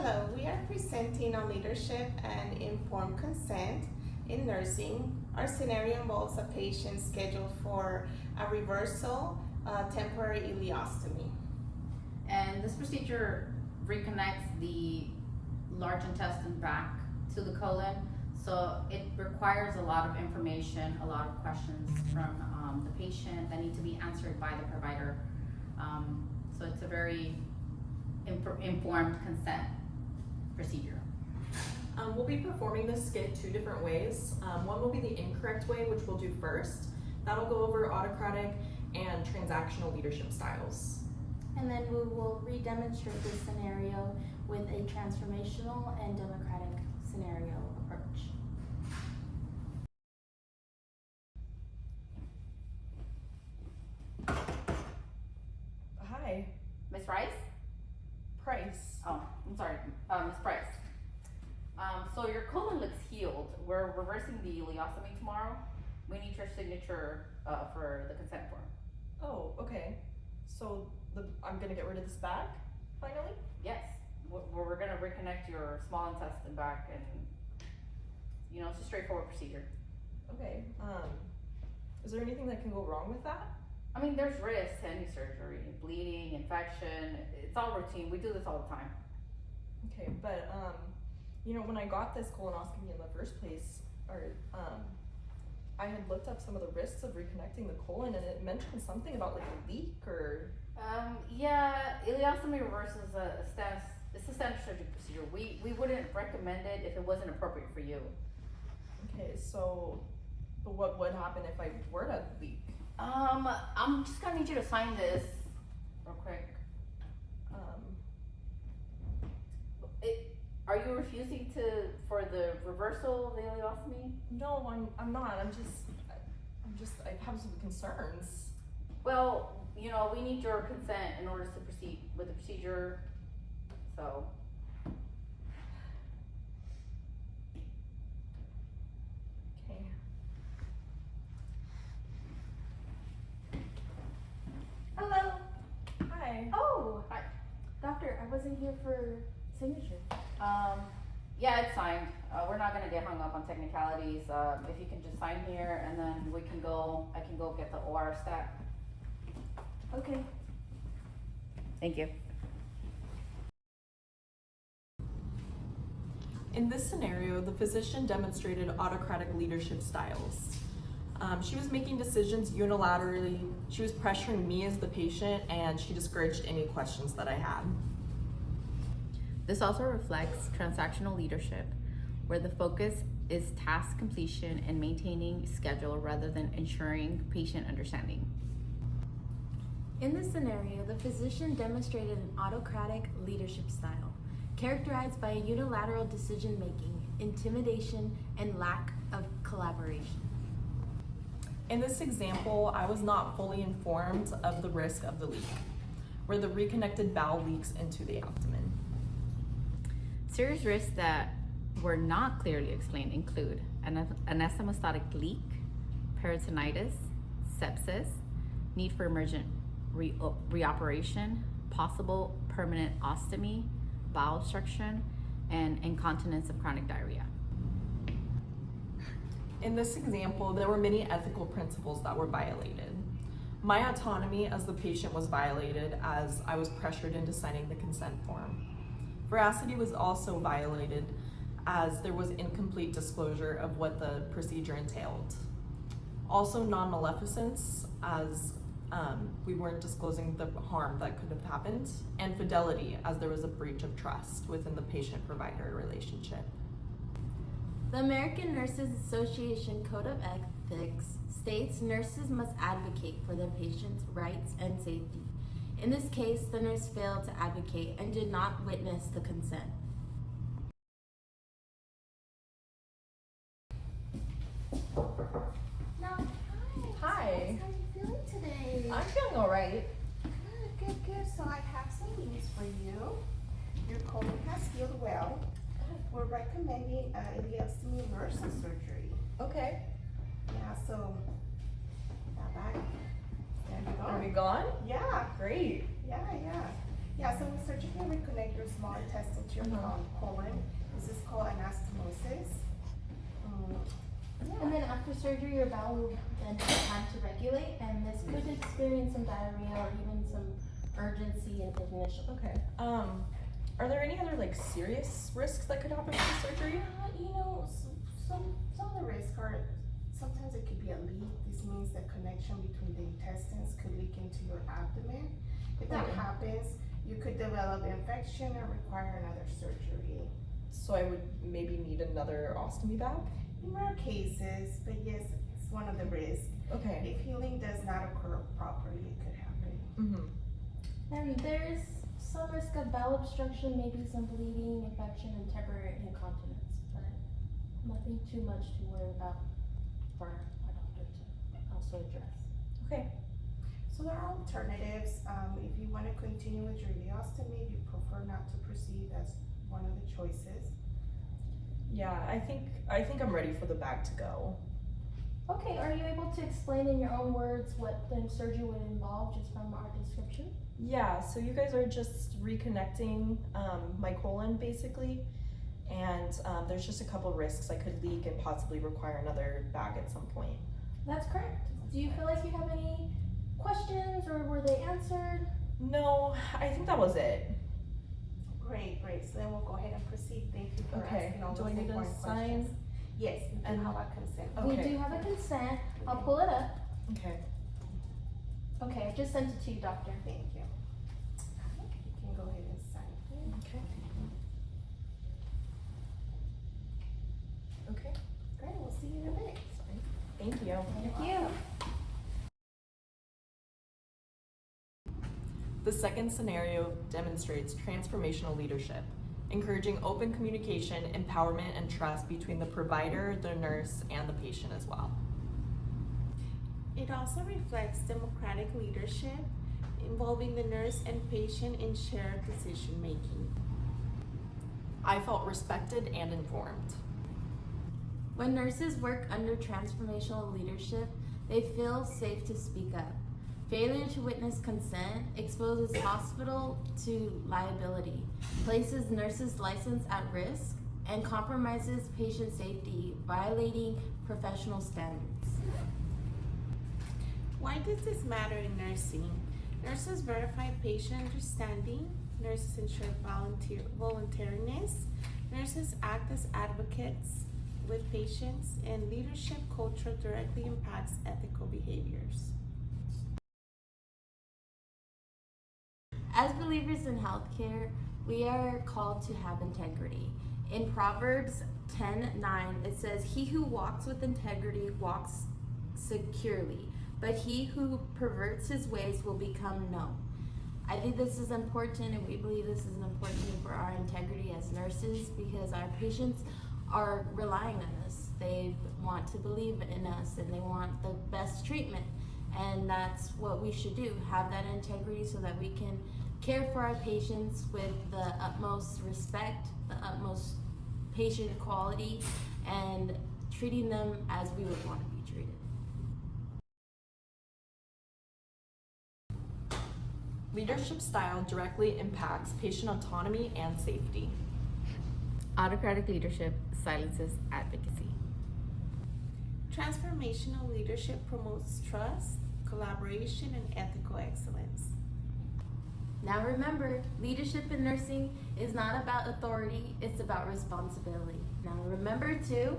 Hello, we are presenting on leadership and informed consent in nursing. Our scenario involves a patient scheduled for a reversal, temporary ileostomy. And this procedure reconnects the large intestine back to the colon. So it requires a lot of information, a lot of questions from the patient that need to be answered by the provider. So it's a very informed consent procedure. We'll be performing this skit 2 different ways. One will be the incorrect way, which we'll do first. That'll go over autocratic and transactional leadership styles. And then we will re-demonstrate this scenario with a transformational and democratic scenario approach. Hi. Ms. Rice? Price. Oh, I'm sorry, Ms. Price. So your colon looks healed. We're reversing the ileostomy tomorrow. We need your signature for the consent form. Oh, okay. So I'm gonna get rid of this bag, finally? Yes, we're gonna reconnect your small intestine back, and it's a straightforward procedure. Okay. Is there anything that can go wrong with that? I mean, there's risks to any surgery, bleeding, infection. It's all routine. We do this all the time. Okay, but when I got this colonoscopy in the first place, I had looked up some of the risks of reconnecting the colon, and it mentioned something about like a leak or. Yeah, ileostomy reverse is it's a standard surgery procedure. We wouldn't recommend it if it wasn't appropriate for you. Okay, so what would happen if I were to leak? I'm just gonna need you to sign this real quick. Are you refusing for the reversal of the ileostomy? No, I'm not. I have some concerns. Well, we need your consent in order to proceed with the procedure. So. Okay. Hello. Hi. Oh, Hi. doctor, I wasn't here for signature. Yeah, it's signed. We're not gonna get hung up on technicalities. If you can just sign here, and then I can go get the OR stat. Okay. Thank you. In this scenario, the physician demonstrated autocratic leadership styles. She was making decisions unilaterally, she was pressuring me as the patient, and she discouraged any questions that I had. This also reflects transactional leadership, where the focus is task completion and maintaining schedule rather than ensuring patient understanding. In this scenario, the physician demonstrated an autocratic leadership style, characterized by unilateral decision-making, intimidation, and lack of collaboration. In this example, I was not fully informed of the risk of the leak, where the reconnected bowel leaks into the abdomen. Serious risks that were not clearly explained include an anastomostatic leak, peritonitis, sepsis, need for emergent reoperation, possible permanent ostomy, bowel obstruction, and incontinence of chronic diarrhea. In this example, there were many ethical principles that were violated. My autonomy as the patient was violated as I was pressured into signing the consent form. Veracity was also violated as there was incomplete disclosure of what the procedure entailed. Also non-maleficence, as we weren't disclosing the harm that could have happened, and fidelity, as there was a breach of trust within the patient-provider relationship. The American Nurses Association Code of Ethics states nurses must advocate for their patients' rights and safety. In this case, the nurse failed to advocate and did not witness the consent. Now, hi. Hi. How are you feeling today? I'm feeling all right. Good. So I have some news for you. Your colon has healed well. We're recommending ileostomy reversal surgery. Okay. Yeah, so that back. There you go. Are we gone? Yeah. Great. Yeah. Yeah, so we surgically reconnect your small intestine to your colon. This is called anastomosis. And then after surgery, your bowel will then have time to regulate, and this could experience some diarrhea or even some urgency and initial. Okay. Are there any other like serious risks that could happen from surgery? You know, some of the risks are, sometimes it could be a leak. This means the connection between the intestines could leak into your abdomen. If that Okay. happens, you could develop infection or require another surgery. So I would maybe need another ostomy bag? In rare cases, but yes, it's one of the risks. Okay. If healing does not occur properly, it could happen. Mm-hmm. And there's some risk of bowel obstruction, maybe some bleeding, infection, and temporary incontinence, but nothing too much to worry about for a doctor to also address. Okay. So there are alternatives. If you want to continue with your ileostomy, if you prefer not to proceed, that's one of the choices. Yeah, I think I'm ready for the bag to go. Okay, are you able to explain in your own words what the surgery would involve just from our description? Yeah, so you guys are just reconnecting my colon basically, and there's just a couple risks. I could leak and possibly require another bag at some point. That's correct. Do you feel like you have any questions or were they answered? No, I think that was it. Great, great. So then we'll go ahead and proceed. Thank you for Okay. asking all Do those I need to important sign? questions. Yes, you do And- have a consent. We Okay. do have a consent. I'll pull it up. Okay. Okay, I just sent it to you, doctor. Thank you. You can go ahead and sign here. Okay. Okay. Great, we'll see you in a bit. Thank you. Thank you. The second scenario demonstrates transformational leadership, encouraging open communication, empowerment, and trust between the provider, the nurse, and the patient as well. It also reflects democratic leadership involving the nurse and patient in shared decision making. I felt respected and informed. When nurses work under transformational leadership, they feel safe to speak up. Failure to witness consent exposes hospital to liability, places nurses' license at risk, and compromises patient safety, violating professional standards. Why does this matter in nursing? Nurses verify patient understanding, nurses ensure voluntariness, nurses act as advocates with patients, and leadership culture directly impacts ethical behaviors. As believers in healthcare, we are called to have integrity. In Proverbs 10:9, it says, "He who walks with integrity walks securely, but he who perverts his ways will become known." I think this is important, and we believe this is important for our integrity as nurses because our patients are relying on us. They want to believe in us and they want the best treatment. And that's what we should do, have that integrity so that we can care for our patients with the utmost respect, the utmost patient quality, and treating them as we would want to be treated. Leadership style directly impacts patient autonomy and safety. Autocratic leadership silences advocacy. Transformational leadership promotes trust, collaboration, and ethical excellence. Now remember, leadership in nursing is not about authority, it's about responsibility. Now remember to